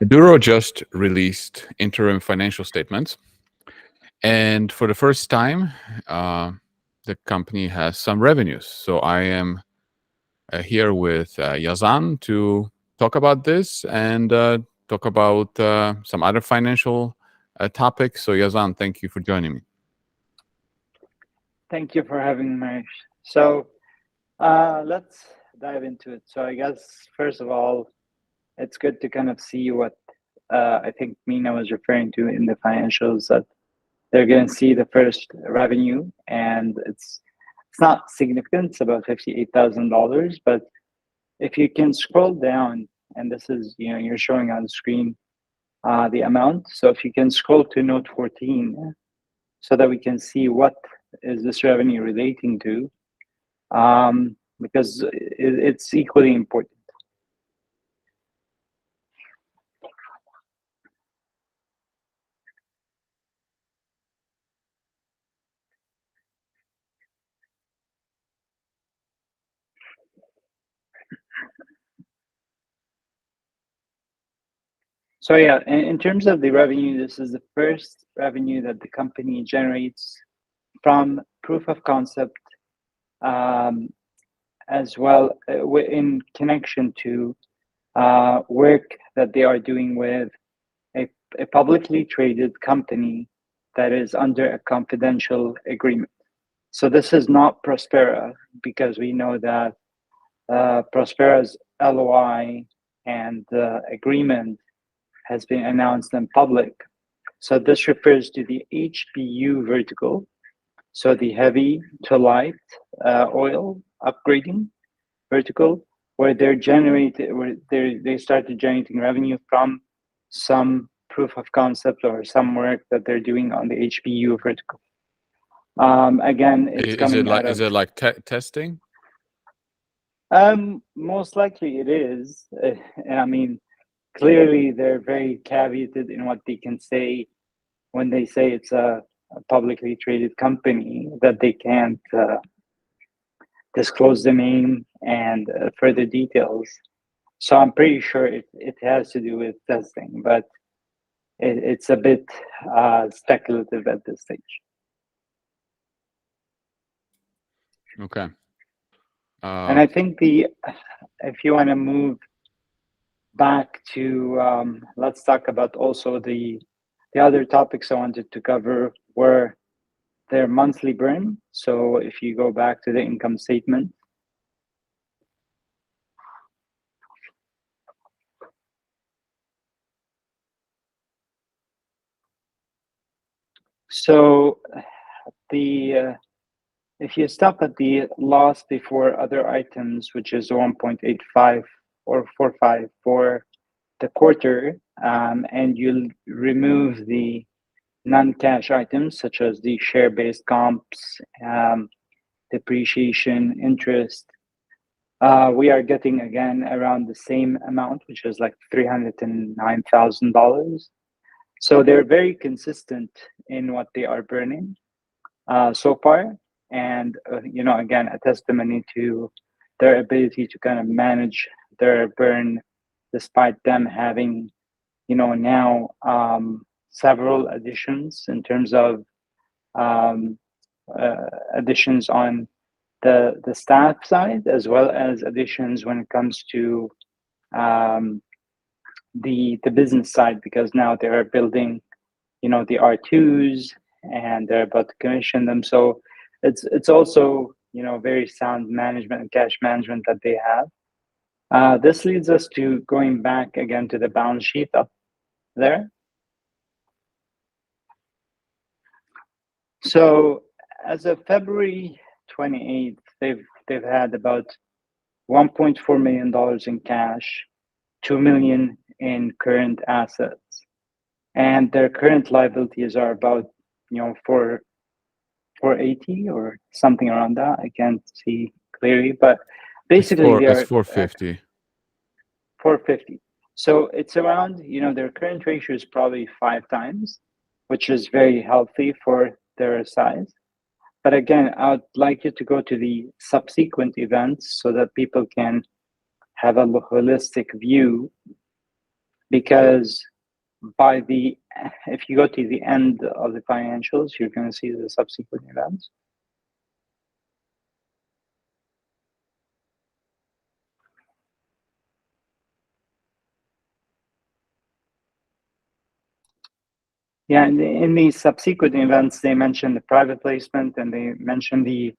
Aduro just released interim financial statements, and for the first time, the company has some revenues. So I am here with Yazan to talk about this and talk about some other financial topics. So Yazan, thank you for joining me. Thank you for having me. So let's dive into it. So I guess, first of all, it's good to kind of see what I think Mina was referring to in the financials, that they're going to see the first revenue, and it's not significant. It's about $58,000. But if you can scroll down, and this is, you're showing on the screen the amount. So if you can scroll to note 14, so that we can see what is this revenue relating to, because it's equally important. So yeah, in terms of the revenue, this is the first revenue that the company generates from proof of concept, as well in connection to work that they are doing with a publicly traded company that is under a confidential agreement. So this is not Prospera, because we know that Prospera's LOI and agreement has been announced in public. So this refers to the HPU vertical, so the heavy to light oil upgrading vertical, where they started generating revenue from some proof of concept or some work that they're doing on the HPU vertical. Again, it's coming out of... Is it like testing? Most likely it is. I mean, clearly they're very caveated in what they can say when they say it's a publicly traded company, that they can't disclose the name and further details. So I'm pretty sure it has to do with testing, but it's a bit speculative at this stage. Okay. And I think if you want to move back to, let's talk about also the other topics I wanted to cover were their monthly burn. So if you go back to the income statement, so if you stop at the loss before other items, which is 1.85 or 45 for the quarter, and you remove the non-cash items such as the share-based comps, depreciation, interest, we are getting again around the same amount, which is like $309,000. So they're very consistent in what they are burning so far, and again, a testimony to their ability to kind of manage their burn, despite them having now several additions in terms of additions on the staff side, as well as additions when it comes to the business side, because now they are building the R2s and they're about to commission them. So it's also very sound management and cash management that they have. This leads us to going back again to the balance sheet up there. So as of February 28th, they've had about $1.4 million in cash, $2 million in current assets, and their current liabilities are about 480 or something around that. I can't see clearly, but basically it's 450. 450. So it's around, their current ratio is probably 5 times, which is very healthy for their size. But again, I'd like you to go to the subsequent events so that people can have a holistic view because if you go to the end of the financials, you're going to see the subsequent events. Yeah, in the subsequent events, they mentioned the private placement and they mentioned the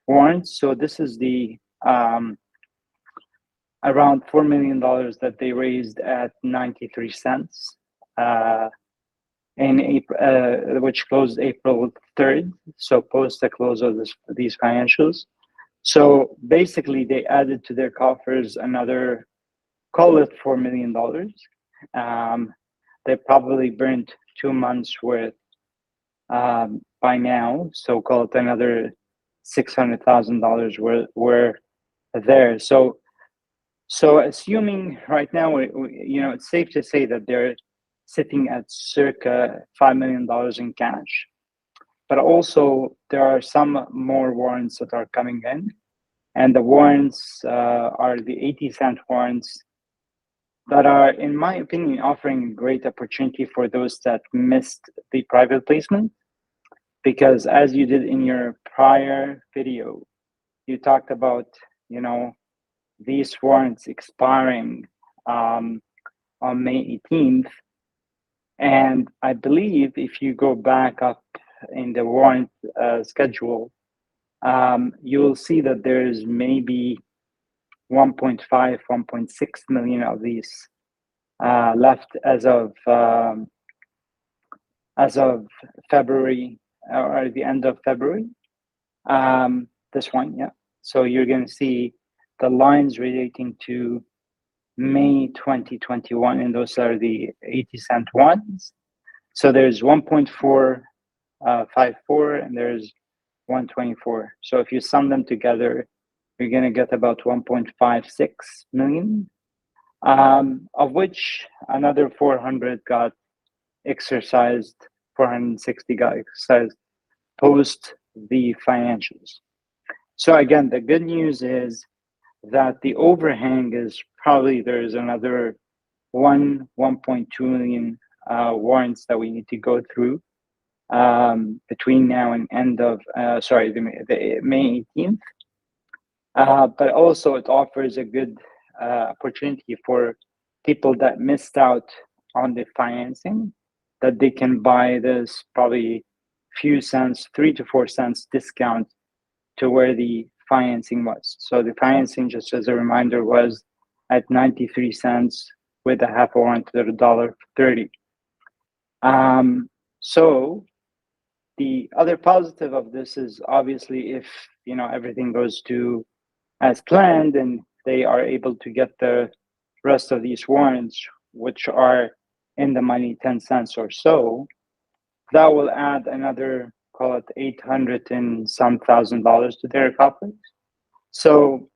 warrants. So this is the around $4 million that they raised at 93 cents in April, which closed April 3rd. So post the close of these financials. So basically, they added to their coffers another, call it $4 million. They probably burnt 2 months worth by now, so call it another $600,000 were there. So assuming right now, it's safe to say that they're sitting at circa $5 million in cash. But also there are some more warrants that are coming in, and the warrants are the 80-cent warrants that are, in my opinion, offering great opportunity for those that missed the private placement. Because as you did in your prior video, you talked about, these warrants expiring on May 18th. And I believe if you go back up in the warrant schedule, you will see that there's maybe 1.5, 1.6 million of these left as of February, or the end of February. This one, yeah. So you're going to see the lines relating to May 2021, and those are the 80-cent ones. So there's 1.454 and there's 124. So if you sum them together, you're going to get about 1.56 million, of which another 400 got exercised, 460 got exercised post the financials. So again, the good news is that the overhang is probably there's another 1.2 million warrants that we need to go through between now and end of the May 18th. But also it offers a good opportunity for people that missed out on the financing, that they can buy this probably few cents, 3 to 4 cents discount to where the financing was. So the financing, just as a reminder, was at 93 cents with a half warrant at $1.30. So the other positive of this is obviously if everything goes to as planned and they are able to get the rest of these warrants, which are in the money 10 cents or so, that will add another, call it 800 and some $1,000 to their coffers. So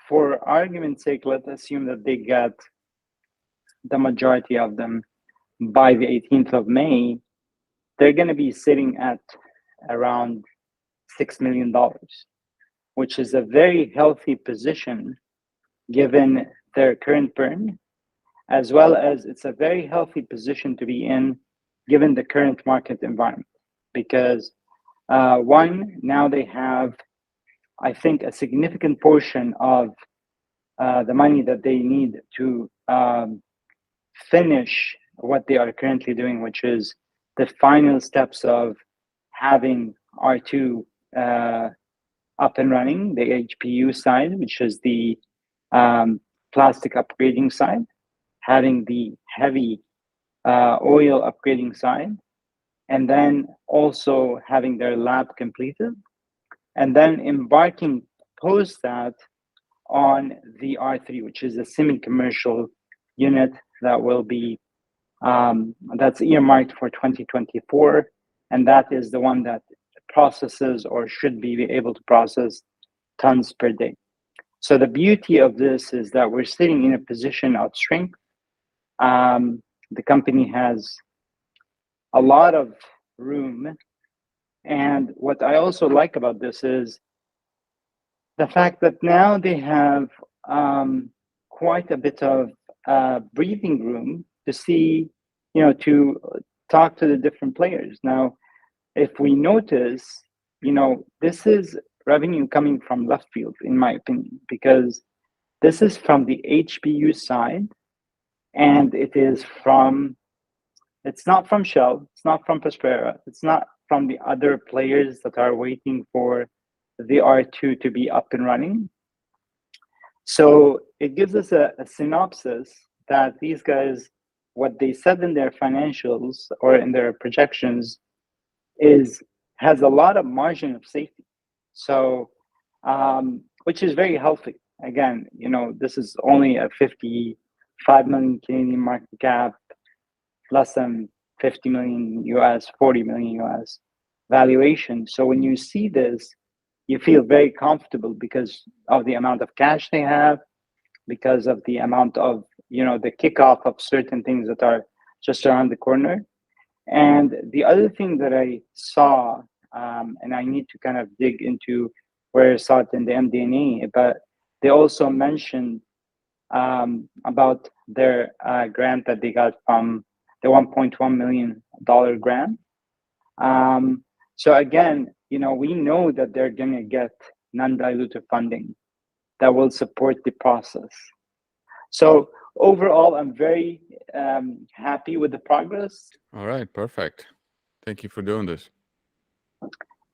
for argument's sake, let's assume that they get the majority of them by the 18th of May, they're going to be sitting at around $6 million, which is a very healthy position given their current burn, as well as it's a very healthy position to be in given the current market environment. Because one, now they have, I think, a significant portion of the money that they need to finish what they are currently doing, which is the final steps of having R2 up and running, the HPU side, which is the plastic upgrading side, having the heavy oil upgrading side, and then also having their lab completed, and then embarking post that on the R3, which is a semi-commercial unit that will be that's earmarked for 2024, and that is the one that processes or should be able to process tons per day. So the beauty of this is that we're sitting in a position of strength. The company has a lot of room, and what I also like about this is the fact that now they have quite a bit of breathing room to see, to talk to the different players. Now, if we notice, this is revenue coming from left field, in my opinion, because this is from the HPU side, and it's not from Shell, it's not from Prospera, it's not from the other players that are waiting for the R2 to be up and running. So it gives us a synopsis that these guys, what they said in their financials or in their projections has a lot of margin of safety. So, which is very healthy. Again, this is only a 55 million Canadian market cap, less than 50 million US, 40 million US valuation. So when you see this, you feel very comfortable because of the amount of cash they have, because of the amount of, the kickoff of certain things that are just around the corner. And the other thing that I saw, and I need to kind of dig into where I saw it in the MD&A, but they also mentioned about their grant that they got from the $1.1 million grant. So again, we know that they're going to get non-dilutive funding that will support the process. So overall, I'm very happy with the progress. All right, perfect. Thank you for doing this.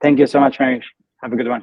Thank you so much, Marish. Have a good one.